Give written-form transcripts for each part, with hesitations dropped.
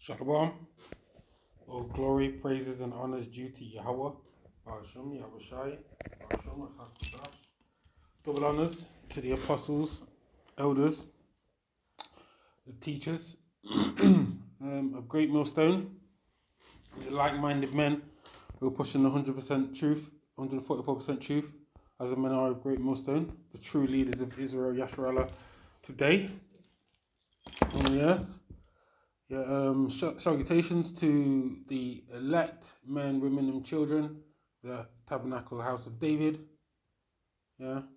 Shalom. All glory, praises, and honors due to Yahweh. Hashem, Yahushai, Hashem, HaKadosh. Double honors to the apostles, elders, the teachers of Great Millstone, the like-minded men who are pushing 100% truth, 144% truth, as the men are of Great Millstone, the true leaders of Israel, Yasharallah, today on the earth. Salutations to the elect men, women, and children, the Tabernacle House of David. Shalom.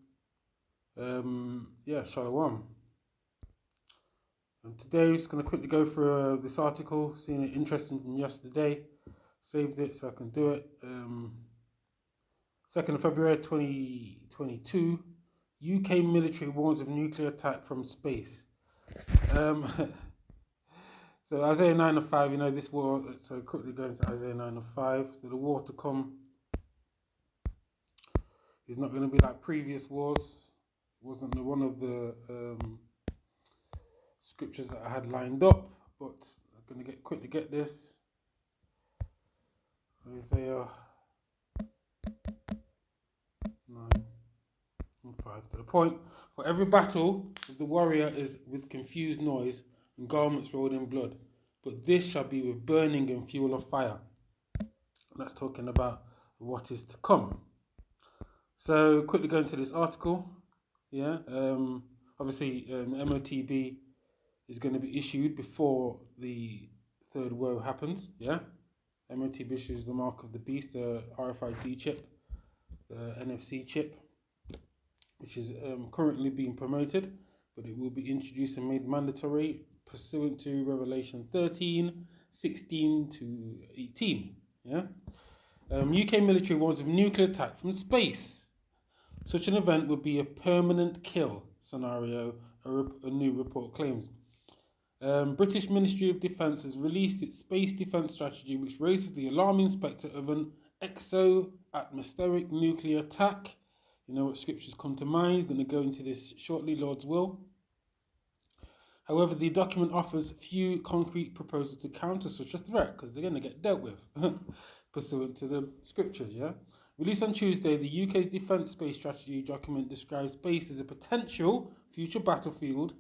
And today, I'm just going to quickly go through this article, seeing it interesting from yesterday. Saved it so I can do it. 2nd of February 2022, UK military warns of nuclear attack from space. So Isaiah 9:5, this war, so quickly going to Isaiah 9:5, so the war to come is not going to be like previous wars. It wasn't one of the scriptures that I had lined up, but I'm going to quickly get this. Isaiah 9:5, to the point, for every battle of the warrior is with confused noise, and garments rolled in blood, but this shall be with burning and fuel of fire. And that's talking about what is to come. So quickly going to this article. Obviously MOTB is going to be issued before the third woe happens. MOTB issues the mark of the beast, the RFID chip, the NFC chip, which is currently being promoted, but it will be introduced and made mandatory pursuant to Revelation 13:16 to 18. UK military warns of nuclear attack from space. Such an event would be a permanent kill scenario, a new report claims. British Ministry of Defence has released its space defence strategy, which raises the alarming spectre of an exo-atmospheric nuclear attack. You know what scriptures come to mind. I'm going to go into this shortly, Lord's will. However, the document offers few concrete proposals to counter such a threat, because they're going to get dealt with, pursuant to the scriptures, Released on Tuesday, the UK's Defence Space Strategy document describes space as a potential future battlefield,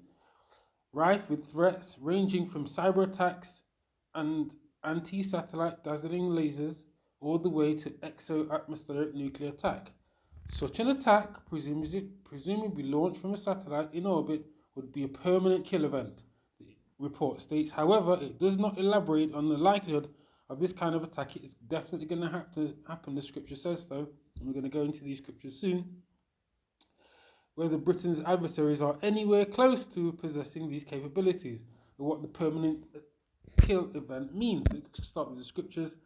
rife with threats ranging from cyber attacks and anti-satellite dazzling lasers, all the way to exo-atmospheric nuclear attack. Such an attack, presumably launched from a satellite in orbit, would be a permanent kill event, the report states. However, it does not elaborate on the likelihood of this kind of attack. It is definitely going to have to happen, the scripture says so, and we're going to go into these scriptures soon. Whether Britain's adversaries are anywhere close to possessing these capabilities, or what the permanent kill event means. Let's start with the scriptures.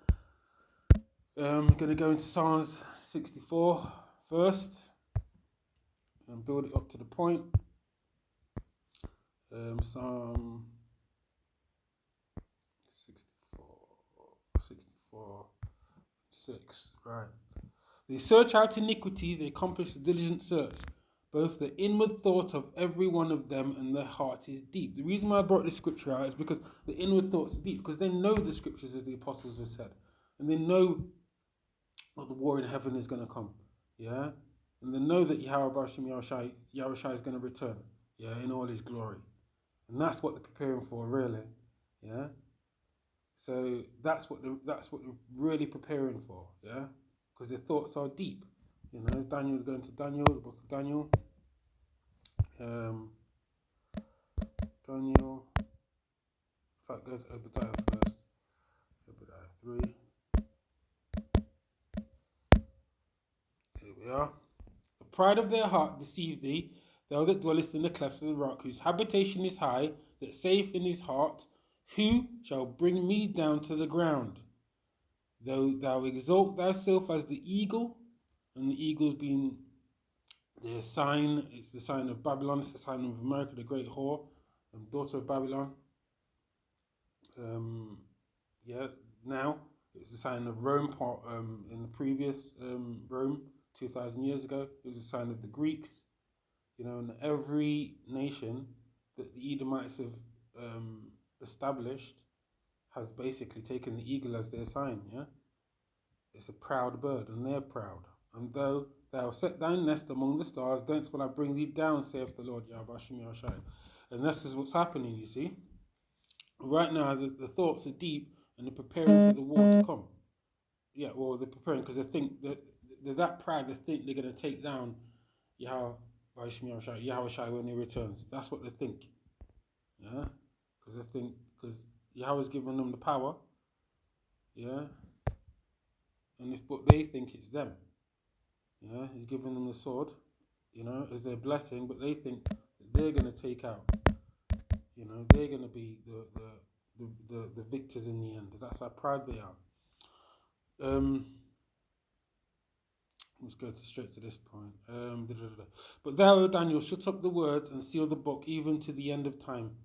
I'm going to go into Psalms 64 first, and build it up to the point. Psalm 64, 6, right. They search out iniquities, they accomplish the diligent search, both the inward thoughts of every one of them, and their heart is deep. The reason why I brought this scripture out is because the inward thoughts are deep, because they know the scriptures, as the apostles have said, and they know what the war in heaven is going to come, and they know that Yahushai is going to return, in all his glory. And that's what they're preparing for, really, So that's what they're really preparing for, because their thoughts are deep. As Daniel, going to Daniel, the book of Daniel. Daniel. In fact, go to Obadiah first. Obadiah 3. Here we are. The pride of their heart deceived thee, thou that dwellest in the clefts of the rock, whose habitation is high, that saith in his heart, who shall bring me down to the ground? Though thou exalt thyself as the eagle, and the eagle's being the sign, it's the sign of Babylon, it's the sign of America, the great whore, and daughter of Babylon. Now it was a sign of Rome, in the previous Rome, 2,000 years ago. It was a sign of the Greeks, and every nation that the Edomites have established has basically taken the eagle as their sign, yeah? It's a proud bird, and they're proud. And though thou set thy nest among the stars, thence will I bring thee down, saith the Lord Yahweh Hashem Yahushai. And this is what's happening, you see. Right now, the thoughts are deep, and they're preparing for the war to come. Yeah, well, they're preparing because they think that they're that proud, they think they're going to take down Yahweh Hashem Yahushai when he returns. That's what they think. Yeah? Because they think, because Yahweh's given them the power. Yeah? But they think it's them. Yeah, he's given them the sword, you know, as their blessing, but they think that they're going to take out, you know, they're going to be the victors in the end. That's how proud they are. Let's go straight to this point. But thou, O Daniel, shut up the words and seal the book even to the end of time.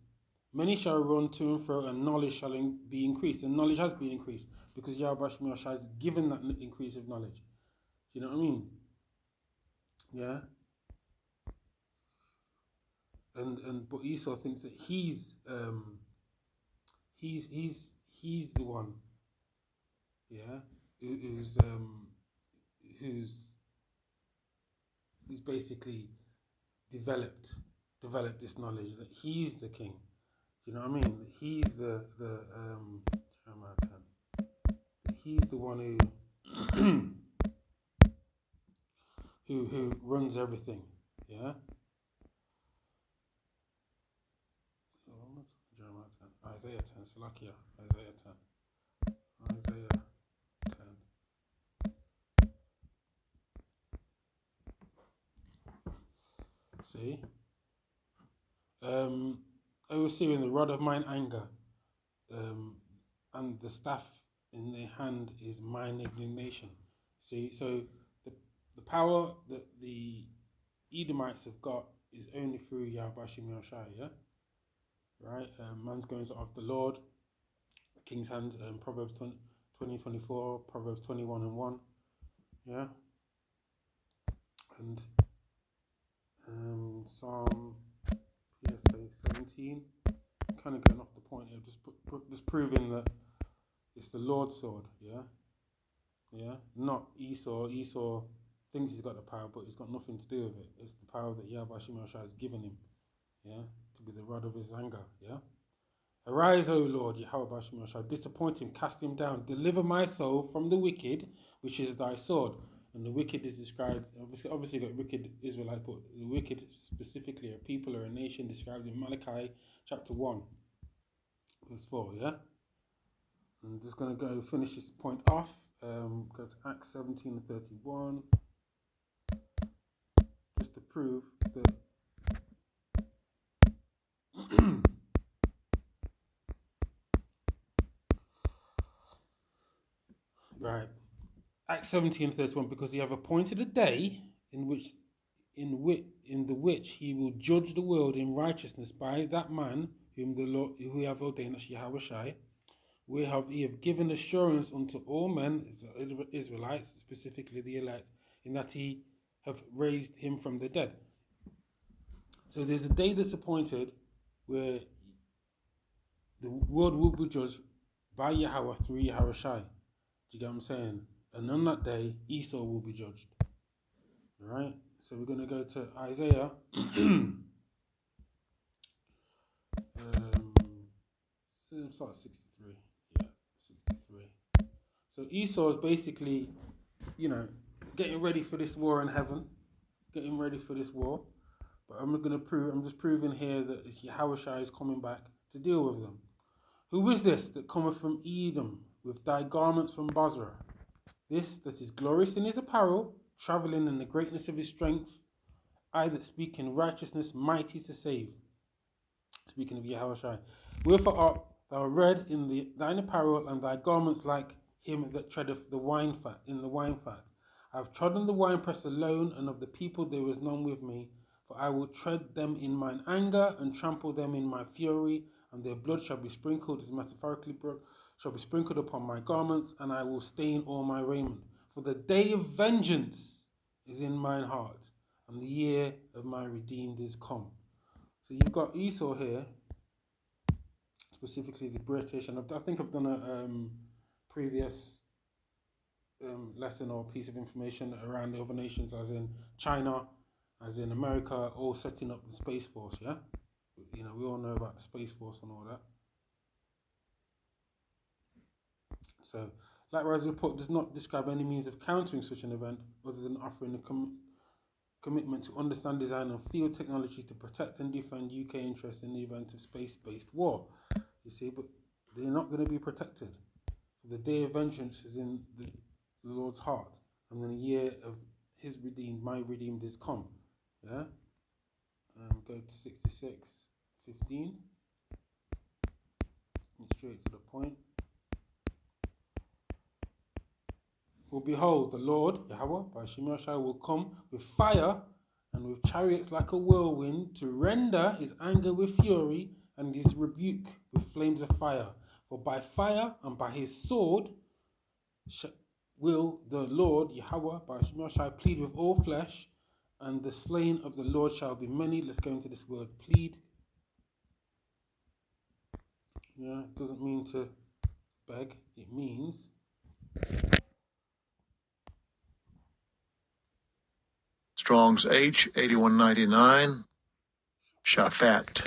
Many shall run to and fro, and knowledge shall be increased. And knowledge has been increased because Yahweh has given that increase of knowledge. Do you know what I mean? Yeah. But Esau thinks that he's the one. Yeah. Who's basically developed this knowledge, that he's the king. Do you know what I mean? That he's he's the one who runs everything. Yeah. So Jeremiah 10, Isaiah 10, Salakia, Isaiah 10, Isaiah 10. See? I was seeing the rod of mine anger, and the staff in their hand is mine indignation. See, so the power that the Edomites have got is only through Yahweh Hashem Yahushai, yeah? Right? Man's going to of the Lord, the king's hand, Proverbs 20:24, Proverbs 21:1, yeah? And Psalm PSA 17, kind of going off the point here, just proving that it's the Lord's sword, yeah? Yeah? Not Esau. Esau thinks he's got the power, but he's got nothing to do with it. It's the power that Yahweh Hashem Yahushai has given him, yeah? To be the rod of his anger, yeah? Arise, O Lord, Yahweh Hashem Yahushai, disappoint him, cast him down, deliver my soul from the wicked, which is thy sword. And the wicked is described, obviously got wicked Israelite, but the wicked specifically, a people or a nation described in Malachi chapter 1, verse 4, yeah? I'm just going to go finish this point off, because Acts 17:31, just to prove that right. Acts 17:31, because he have appointed a day in the which he will judge the world in righteousness by that man whom the Lord who have ordained, as Yahweh Shai. He have given assurance unto all men, Israelites, specifically the elect, in that he have raised him from the dead. So there's a day that's appointed where the world will be judged by Yahweh through Yahweh Shai. Do you get what I'm saying? And on that day, Esau will be judged. Alright? So we're going to go to Isaiah. Start 63. Yeah, 63. So Esau is basically, getting ready for this war in heaven. Getting ready for this war. But I'm just proving here that it's Yahweh Shai is coming back to deal with them. Who is this that cometh from Edom with thy garments from Bozrah? This that is glorious in his apparel, travelling in the greatness of his strength, I that speak in righteousness, mighty to save. Speaking of Yahweh Shai. Wherefore art thou red in thine apparel, and thy garments like him that treadeth the wine fat. I have trodden the winepress alone, and of the people there is none with me. For I will tread them in mine anger, and trample them in my fury, and their blood shall be sprinkled, as metaphorically shall be sprinkled upon my garments, and I will stain all my raiment. For the day of vengeance is in mine heart, and the year of my redeemed is come. So you've got Esau here specifically the British, and I think I've done a previous lesson or piece of information around the other nations, as in China, as in America, all setting up the Space Force, yeah? You know, we all know about the Space Force and all that. So, likewise, the report does not describe any means of countering such an event other than offering a commitment to understand, design and field technology to protect and defend UK interests in the event of space-based war. You see, but they're not going to be protected. The day of vengeance is in the Lord's heart, and then the year of his redeemed, my redeemed is come. Yeah? Go to 66:15. Straight to the point. For behold, the Lord, Yahweh, by SIMEON will come with fire and with chariots like a whirlwind to render his anger with fury and his rebuke with flames of fire. For by fire and by his sword will the Lord, Yahweh, by SIMEON plead with all flesh, and the slain of the Lord shall be many. Let's go into this word, plead. Yeah, it doesn't mean to beg, it means Strong's H 8199 Shaphat.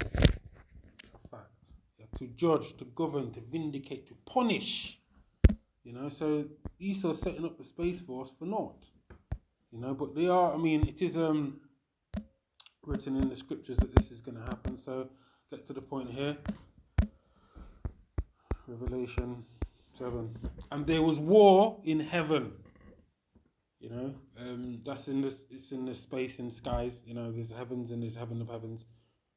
Yeah, to judge, to govern, to vindicate, to punish. You know, so Esau's setting up the Space Force for naught. You know, but they are, I mean, it is written in the scriptures that this is going to happen. So get to the point here. Revelation 7. And there was war in heaven. You know, that's in this. It's in the space and skies. You know, there's heavens and there's heaven of heavens.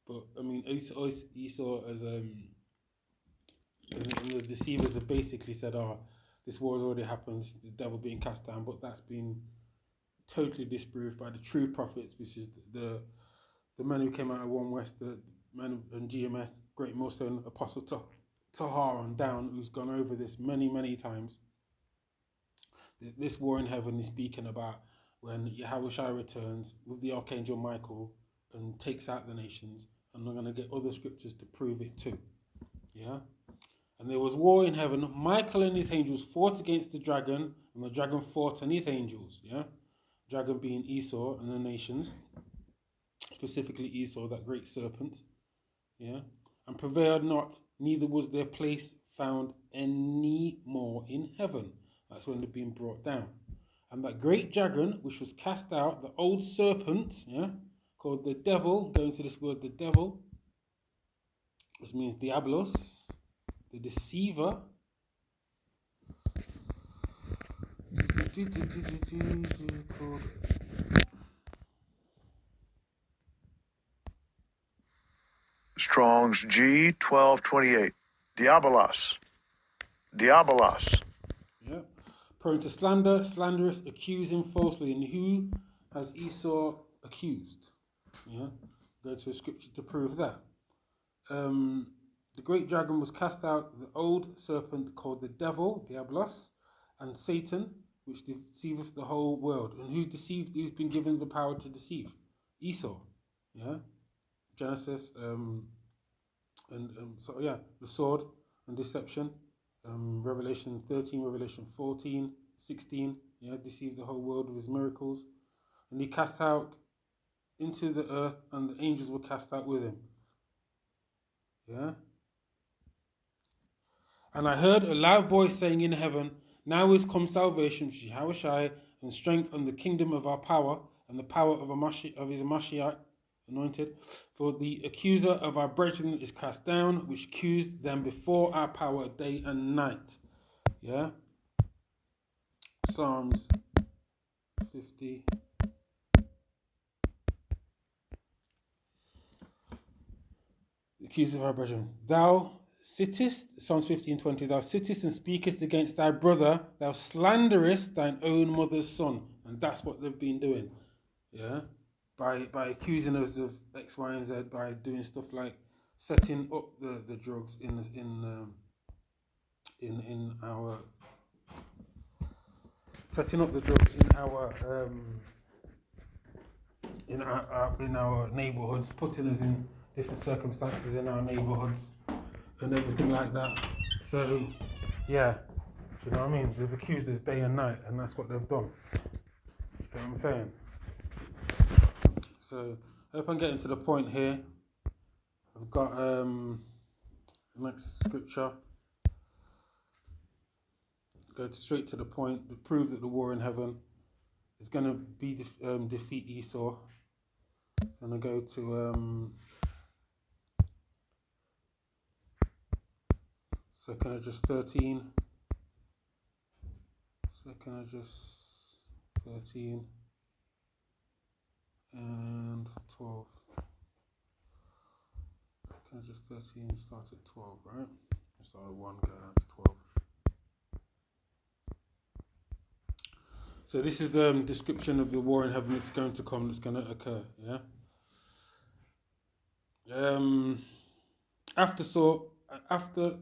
But I mean, Esau as and the deceivers have basically said, "Oh, this war has already happened. The devil being cast down." But that's been totally disproved by the true prophets, which is the men who came out of One West, the men and GMS, Great Millstone, Apostle Tahar on down, who's gone over this many times. This war in heaven is speaking about when Yahweh returns with the Archangel Michael and takes out the nations, and I'm going to get other scriptures to prove it too. Yeah? And there was war in heaven. Michael and his angels fought against the dragon, and the dragon fought and his angels. Yeah? Dragon being Esau and the nations, specifically Esau, that great serpent. Yeah? And prevailed not, neither was their place found any more in heaven. That's when they're being brought down. And that great dragon, which was cast out, the old serpent, yeah, called the devil, go into this word, the devil, which means diablos, the deceiver. Strong's G 1228 Diabolos. Diabolos. Yeah. Prone to slander, slanderous, accusing falsely. And who has Esau accused? Yeah. Go to a scripture to prove that. The great dragon was cast out, the old serpent called the devil, Diabolos, and Satan, which deceiveth the whole world. And who's been given the power to deceive? Esau. Yeah. Genesis, so yeah, the sword and deception. Revelation 13, Revelation 14, 16, yeah, deceived the whole world with his miracles. And he cast out into the earth, and the angels were cast out with him. Yeah. And I heard a loud voice saying in heaven, now is come salvation, Yahweh, and strength, and the kingdom of our power, and the power of his Mashiach, anointed. For the accuser of our brethren is cast down, which accused them before our power day and night. Yeah. Psalms 50. The accuser of our brethren. Thou sittest, Psalms 50:20. Thou sittest and speakest against thy brother. Thou slanderest thine own mother's son. And that's what they've been doing. Yeah. By accusing us of X, Y, and Z, by doing stuff like setting up the drugs in our setting up the drugs in our neighborhoods, putting us in different circumstances in our neighborhoods, and everything like that. So, yeah, do you know what I mean? They've accused us day and night, and that's what they've done. Do you know what I'm saying? So, I hope I'm getting to the point here. I've got the next scripture. Go straight to the point. To prove that the war in heaven is going to be defeat Esau. I'm going to go to 2nd Esdras 13. 2nd Esdras 13 and 12. 2nd Esdras 13 starts at 12, right? Start at 1, go down to 12. So this is the description of the war in heaven that's going to come, that's going to occur, yeah? After 2nd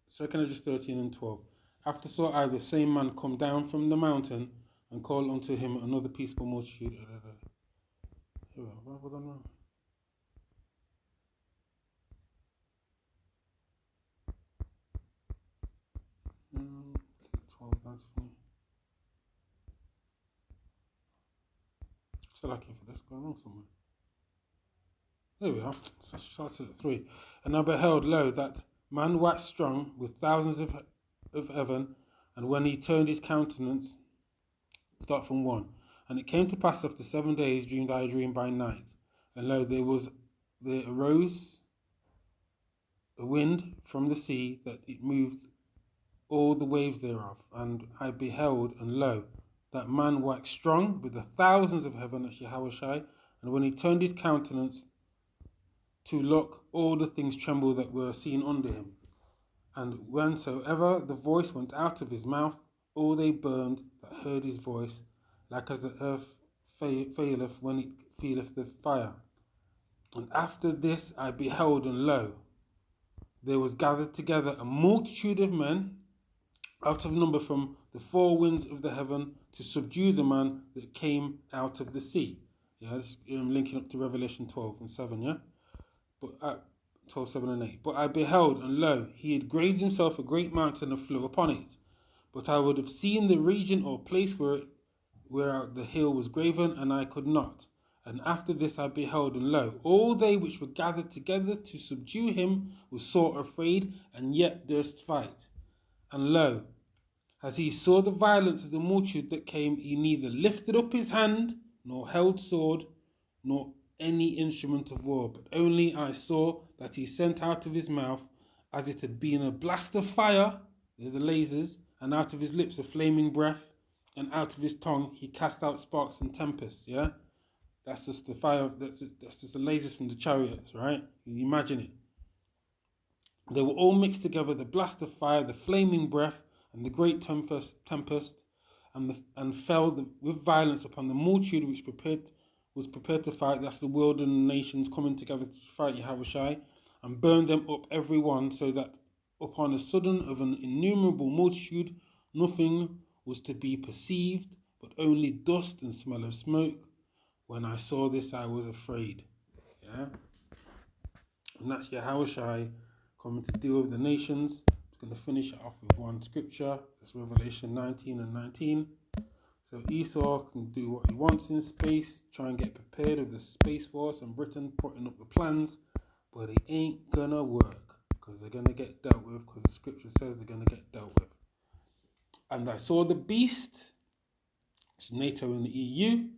Esdras 13 and 12. After saw I the same man come down from the mountain and call unto him another peaceable multitude. Here we are, hold on now. Um, 12, that's funny. Still looking for this, going wrong somewhere. There we are. So started at 3. And I beheld, lo, that man waxed strong with thousands of heaven, and when he turned his countenance, start from 1. And it came to pass after 7 days, dreamed I a dream by night, and lo, there arose a wind from the sea, that it moved all the waves thereof. And I beheld, and lo, that man waxed strong with the thousands of heaven, that's Yahushai, and when he turned his countenance to look, all the things trembled that were seen under him. And whensoever the voice went out of his mouth, all they burned that heard his voice, like as the earth faileth when it feeleth the fire. And after this I beheld, and lo, there was gathered together a multitude of men out of number from the four winds of the heaven to subdue the man that came out of the sea. Yeah, this, linking up to Revelation 12 and 7, yeah? But 12, 7 and 8. But I beheld, and lo, he had graved himself a great mountain and flew upon it. But I would have seen the region or place where the hill was graven, and I could not. And after this I beheld, and lo, all they which were gathered together to subdue him were sore afraid, and yet durst fight. And lo, as he saw the violence of the multitude that came, he neither lifted up his hand, nor held sword, nor any instrument of war, but only I saw that he sent out of his mouth, as it had been a blast of fire, there's the lasers, and out of his lips a flaming breath, and out of his tongue he cast out sparks and tempests, yeah? That's just the fire, that's just the lasers from the chariots, right? You imagine it. They were all mixed together, the blast of fire, the flaming breath, and the great tempest, and fell with violence upon the multitude which was prepared to fight. That's the world and the nations coming together to fight Yahushai, and burned them up every one, so that upon a sudden of an innumerable multitude nothing was to be perceived, but only dust and smell of smoke. When I saw this, I was afraid. Yeah? And that's Yahushai coming to deal with the nations. I'm going to finish it off with one scripture. It's Revelation 19 and 19. So Esau can do what he wants in space, try and get prepared with the Space Force and Britain putting up the plans, but it ain't gonna work, because they're gonna get dealt with, because the scripture says they're gonna get dealt with. And I saw the beast, which is NATO and the EU,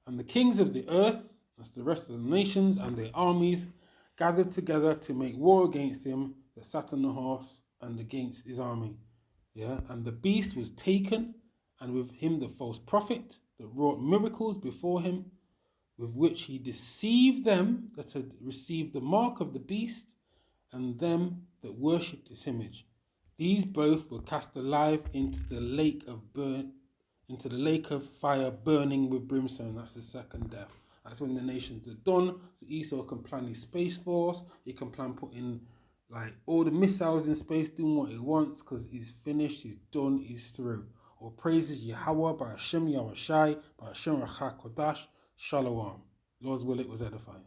and the kings of the earth, that's the rest of the nations, and their armies, gathered together to make war against him that sat on the horse and against his army. Yeah, and the beast was taken, and with him the false prophet that wrought miracles before him, with which he deceived them that had received the mark of the beast, and them that worshipped his image. These both were cast alive into the lake of fire burning with brimstone. That's the second death. That's when the nations are done. So Esau can plan his space force. He can plan putting like all the missiles in space, doing what he wants, because he's finished, he's done, he's through. Or praises Yahweh by Hashem Yahushai, by Hashem Rachak Kodash, Shalom. Lord's will, it was edifying.